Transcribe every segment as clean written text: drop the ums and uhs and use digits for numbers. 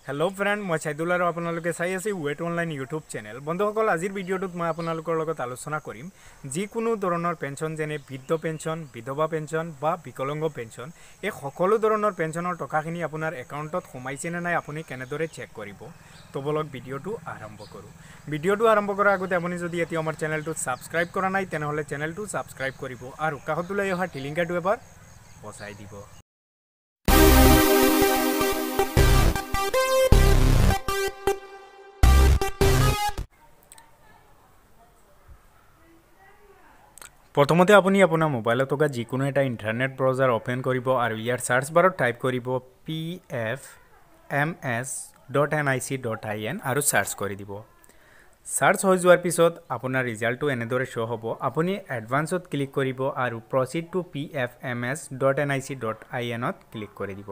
hello friend मैं साइदुल और आपनालोके चाइ आछे वेट ऑनलाइन यूट्यूब चैनल बंधुসকল আজিৰ ভিডিঅ'টোত মই আপোনালোকৰ লগত আলোচনা কৰিম যিকোনো ধৰণৰ পেঞ্চন যেনে বৃদ্ধ পেঞ্চন বিধৱা পেঞ্চন বা বিকলাঙ্গ পেঞ্চন এই সকলো ধৰণৰ পেঞ্চনৰ টকাখিনি আপোনাৰ একাউণ্টত সোমাইছে নে নাই আপুনি কেনেদৰে চেক কৰিব তো বলক ভিডিঅ'টো আৰম্ভ কৰোঁ ভিডিঅ'টো আৰম্ভ কৰাৰ আগতে আপুনি যদি এতিয়া আমাৰ চেনেলটো সাবস্ক্ৰাইব কৰা নাই তেনেহলে চেনেলটো সাবস্ক্ৰাইব কৰিব আৰু কাষত ওলাই অহা টিলিংকাটো এবাৰ বসাই দিব प्रथमते আপুনি আপোনাৰ মোবাইলত থকা যিকোনো এটা ইন্টাৰনেট ব্ৰাউজাৰ ওপেন কৰিব আৰু ইয়াৰ সাৰ্চ বাৰত টাইপ কৰিব pfms.nic.in আৰু সাৰ্চ কৰি দিব সাৰ্চ হৈ যোৱাৰ পিছত আপোনাৰ ৰিজাল্টটো এনেদৰে শো হ'ব আপুনি এডভান্সত ক্লিক কৰিব আৰু প্ৰসিড টু pfms.nic.in ত ক্লিক কৰি দিব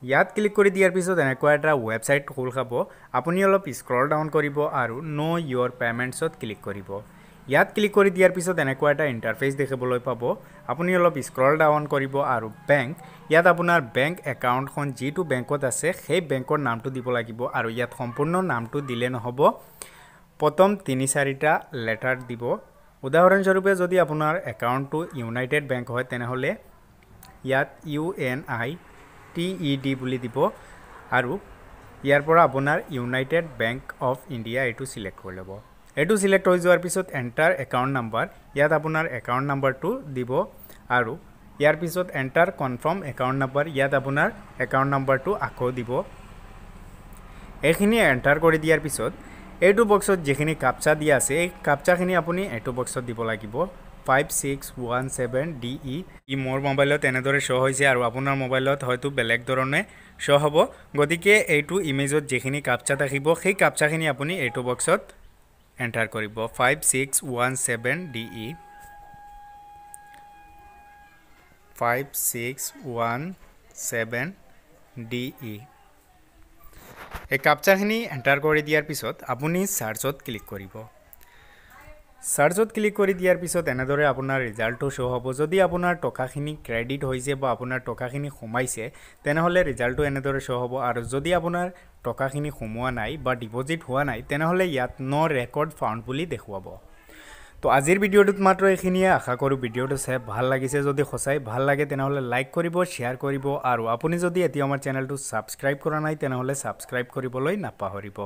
ইয়াত ক্লিক কৰি দিয়াৰ পিছত এনেকুৱা এটা ওয়েবসাইট খোল খাব আপুনি অলপ স্ক্ৰল ডাউন কৰিব আৰু নো ইয়োৰ পেমেন্টছত ক্লিক কৰিব ইয়াত ক্লিক কৰি দিয়াৰ পিছত এনেকুৱা এটা ইন্টাৰফেস দেখিবলৈ পাব আপুনি অলপ স্ক্ৰল ডাউন কৰিব আৰু বেংক ইয়াত আপোনাৰ বেংক একাউণ্টখন যিটো বেংকত আছে সেই বেংকৰ নামটো দিব লাগিব আৰু ইয়াত সম্পূৰ্ণ নামটো দিলে নহব প্ৰথম 3-4টা লেটাৰ দিব উদাহৰণ স্বৰূপে যদি আপোনাৰ একাউণ্টটো ইউনাইটেড বেংক হয় তেনেহলে ইয়াত UNITED বুলি দিব আৰু ইয়াৰ পৰা আপোনাৰ ইউনাইটেড বেংক অফ ইণ্ডিয়া এটো সিলেক্ট কৰি ল'ব এটো সিলেক্ট হৈ যোৱাৰ পিছত এন্টাৰ একাউণ্ট নাম্বাৰ ইয়াত আপোনাৰ একাউণ্ট নাম্বাৰটো দিব আৰু ইয়াৰ পিছত এন্টাৰ কনফাৰ্ম একাউণ্ট নাম্বাৰ ইয়াত আপোনাৰ একাউণ্ট নাম্বাৰটো আকৌ দিব এখিনি এন্টাৰ কৰি দিয়াৰ পিছত এটো বক্সত যেখিনি কাপচা দিয়া আছে এই কাপচাখিনি আপুনি এটো বক্সত দিব লাগিব 5617DE ই মোৰ মোবাইলত এনেদৰে শো হৈছে আৰু আপোনাৰ মোবাইলত হয়তো বেলেগ ধৰণে শো হ'ব গতিকে এইটো ইমেজত যেখিনি কাপচা থাকিব সেই কাপচাখিনি আপুনি এটো বক্সত এন্টাৰ কৰিব 5617DE 5617DE এই কাপচাখিনি এন্টাৰ কৰি দিয়াৰ পিছত আপুনি সাৰ্চত ক্লিক কৰিব সাৰ্চত ক্লিক কৰি দিয়াৰ পিছত এনেদৰে আপোনাৰ ৰিজাল্টটো শো হ'ব যদি আপোনাৰ টকাখিনি ক্ৰেডিট হৈছে বা আপোনাৰ টকাখিনি সোমাইছে তেনেহলে ৰিজাল্টটো এনেদৰে শো হ'ব আৰু যদি আপোনাৰ টকাখিনি সোমোৱা নাই বা ডিপোজিট হোৱা নাই তেনেহলে ইয়াত নো ৰেকৰ্ড ফাউন্ড বুলি দেখুৱাব তো আজিৰ ভিডিঅ'টোত মাত্ৰ এখিনিয়ে আশা কৰো ভিডিঅ'টো চাই ভাল লাগিছে যদি সঁচাই ভাল লাগে তেনেহলে লাইক কৰিব শেয়াৰ কৰিব আৰু আপুনি যদি এতিয়া আমাৰ চেনেলটো সাবস্ক্ৰাইব কৰা নাই তেনেহলে সাবস্ক্ৰাইব কৰিবলৈ নাপাহৰিব